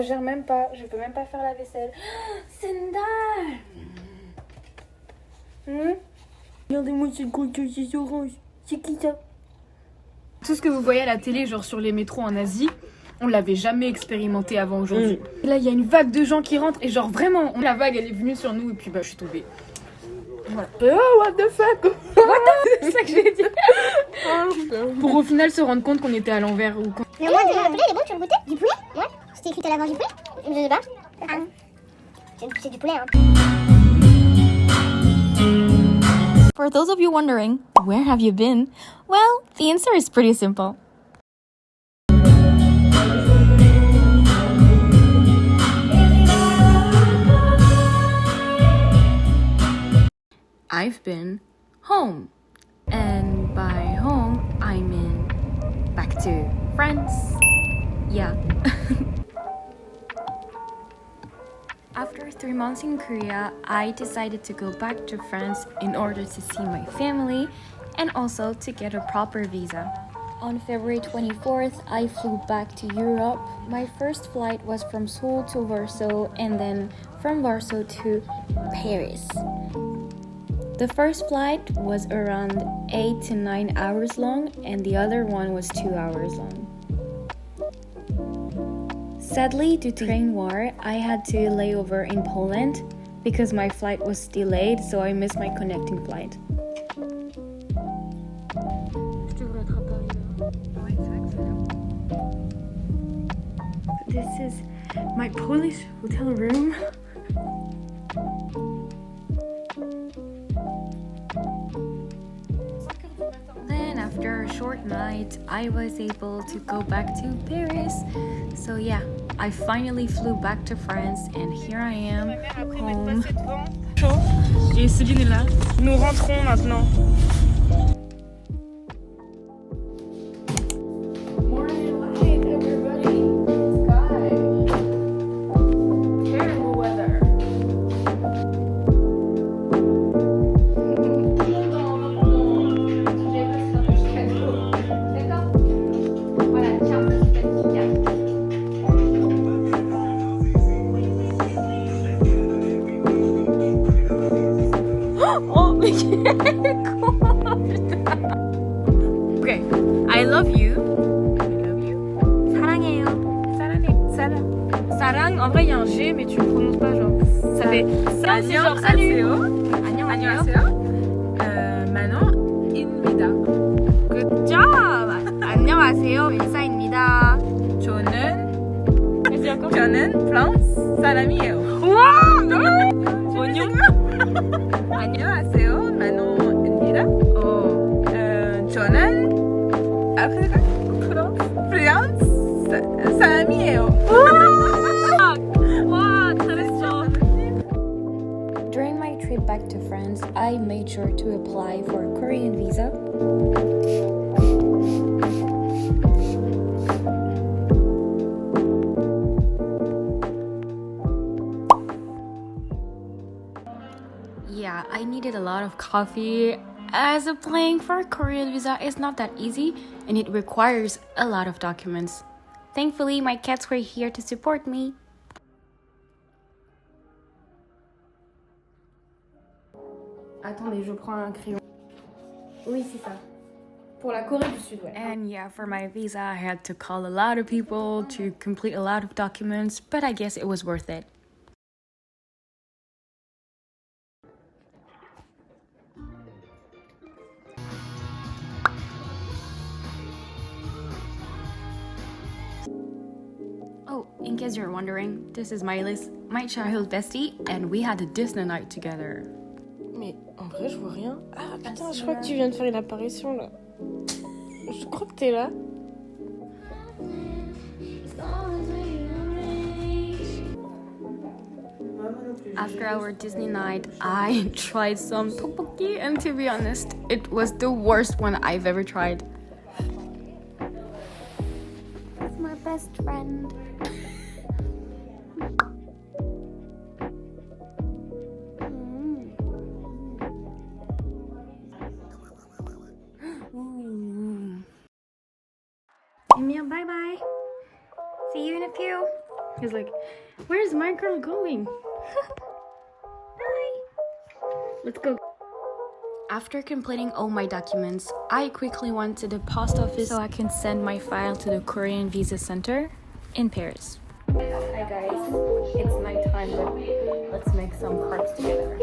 gère même pas. Je peux même pas faire la vaisselle. Sandal. Regardez-moi cette grosse orange. C'est qui ça? Tout ce que vous voyez à la télé, genre sur les métros en Asie, on l'avait jamais expérimenté avant aujourd'hui. Et là, il y a une vague de gens qui rentrent et genre vraiment, la vague elle est venue sur nous et puis bah je suis tombée. Voilà. Oh, what the fuck? C'est ça que j'ai dit. Pour au final se rendre compte qu'on était à l'envers ou qu'on... Mais moi, le poulet, il est bon, tu veux goûter? Du poulet? Ouais. C'était écrit à l'avant du poulet? Je sais pas. C'est du poulet, hein. For those of you wondering, where have you been? Well, the answer is pretty simple. I've been home. And by home, I mean back to France. Yeah. After 3 months in Korea, I decided to go back to France in order to see my family and also to get a proper visa. On February 24th, I flew back to Europe. My first flight was from Seoul to Warsaw and then from Warsaw to Paris. The first flight was around 8 to 9 hours long and the other one was 2 hours long. Sadly, due to train war, I had to lay over in Poland because my flight was delayed, so I missed my connecting flight. This is my Polish hotel room. Then after a short night, I was able to go back to Paris. So yeah, I finally flew back to France and here I am, home. Et Céline est là. Nous rentrons maintenant. Okay, I love you. 사랑해요. Sarang, en vrai il y a un G mais tu le prononces pas genre. Ça fait ça c'est genre salut. 안녕하세요. Manon입니다. Good job. 안녕하세요. 미사입니다. 저는 프랑스 사람이에요. 우와! 안녕. 안녕하세요. 만원입니다. 저는 프랑스 사람이에요. 와, 잘했어. During my trip back to France, I made sure to apply for a Korean visa. Yeah, I needed a lot of coffee as applying for a Korean visa is not that easy and it requires a lot of documents. Thankfully, my cats were here to support me. Attendez, je prends un crayon. Oui, c'est ça. Pour la Corée du Sud, ouais. And yeah, for my visa, I had to call a lot of people to complete a lot of documents, but I guess it was worth it. Oh, in case you're wondering, this is Mylis, my childhood bestie, and we had a Disney night together. Mais en vrai, je vois rien. Ah putain, je crois que tu viens de faire une apparition là. Je crois que t'es là. After our Disney night, I tried some tteokbokki, and to be honest, it was the worst one I've ever tried. That's my best friend. Emil, bye-bye. See you in a few. He's like, where's my girl going? Hi. Let's go. After completing all my documents, I quickly went to the post office so I can send my file to the Korean Visa Center in Paris. Hi guys, it's nighttime, but let's make some cards together.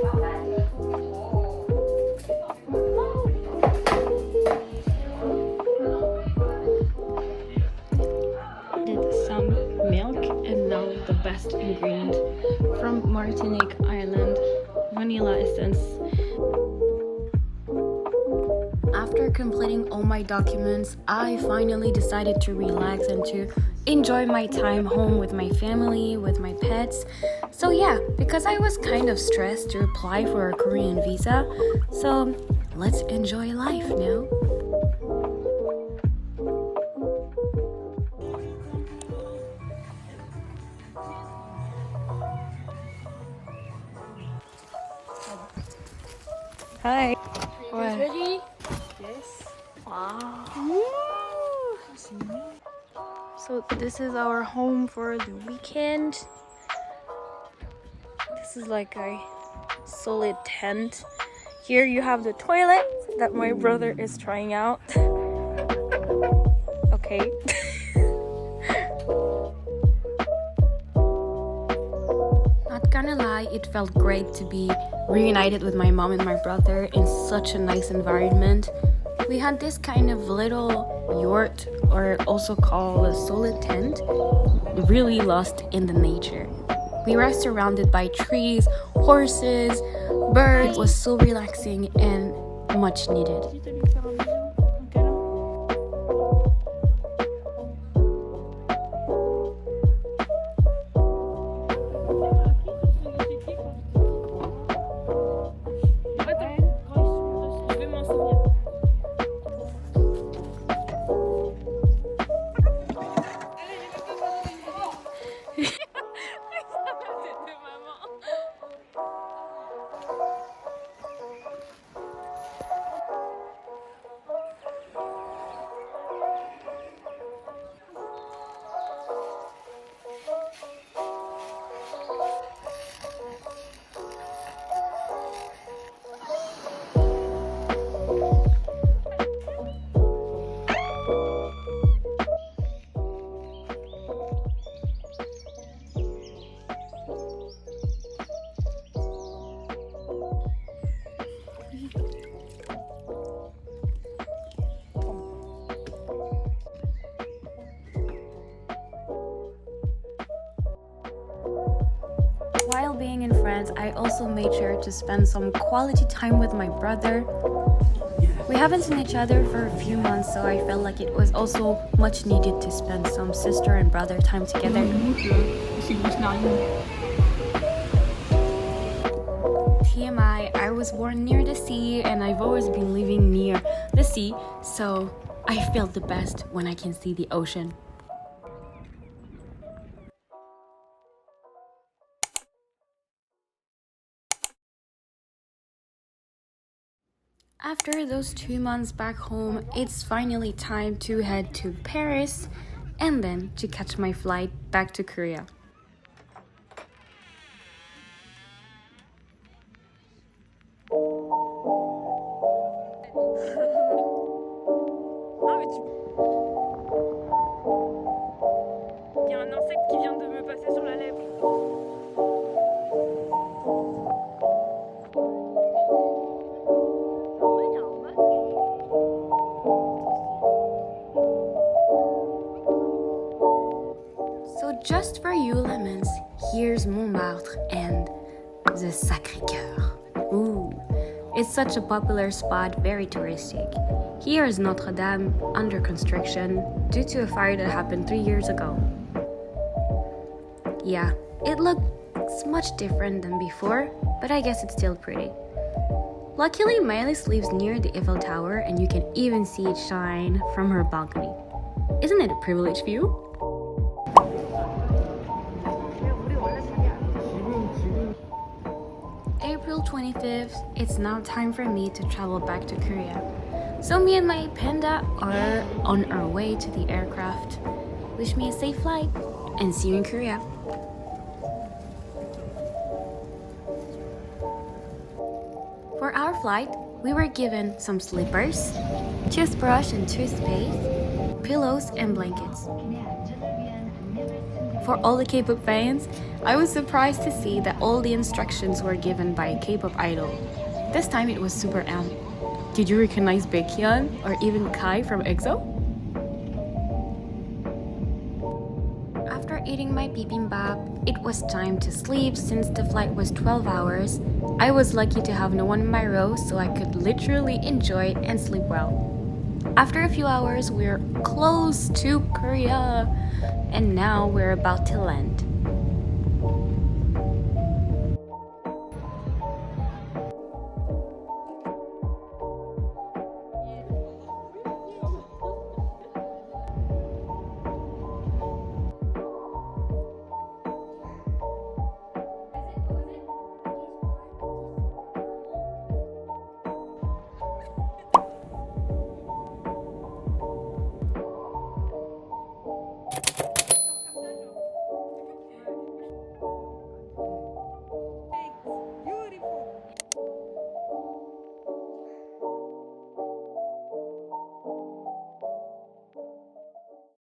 Did some milk and now the best ingredient from Martinique Island, vanilla essence. After completing all my documents, I finally decided to relax and to enjoy my time home with my family, with my pets. So yeah, because I was kind of stressed to apply for a Korean visa, so let's enjoy life now. Hi. What? Ready? Yes. Wow. So this is our home for the weekend. This is like a solid tent. Here you have the toilet that my brother is trying out. Okay. Not gonna lie, it felt great to be reunited with my mom and my brother in such a nice environment. We had this kind of little yurt, or also called a solid tent, really lost in the nature. We were surrounded by trees, horses, birds. It was so relaxing and much needed. While being in France, I also made sure to spend some quality time with my brother. We haven't seen each other for a few months, so I felt like it was also much needed to spend some sister and brother time together. TMI, I was born near the sea and I've always been living near the sea, so I feel the best when I can see the ocean. After those 2 months back home, it's finally time to head to Paris and then to catch my flight back to Korea. Il y a un insecte qui vient de me passer sur la lèvre. So just for you lemons, here's Montmartre and the Sacré-Cœur. Ooh, it's such a popular spot, very touristic. Here is Notre Dame under construction due to a fire that happened 3 years ago. Yeah, it looks much different than before, but I guess it's still pretty. Luckily, Maëlys lives near the Eiffel Tower and you can even see it shine from her balcony. Isn't it a privileged view? April 25th, it's now time for me to travel back to Korea. So me and my panda are on our way to the aircraft. Wish me a safe flight and see you in Korea. For our flight, we were given some slippers, toothbrush and toothpaste, pillows and blankets. For all the K-pop fans, I was surprised to see that all the instructions were given by a K-pop idol. This time it was Super M. Did you recognize Baekhyun or even Kai from EXO? After eating my bibimbap, it was time to sleep since the flight was 12 hours. I was lucky to have no one in my row, so I could literally enjoy and sleep well. After a few hours, we're close to Korea, and now we're about to land.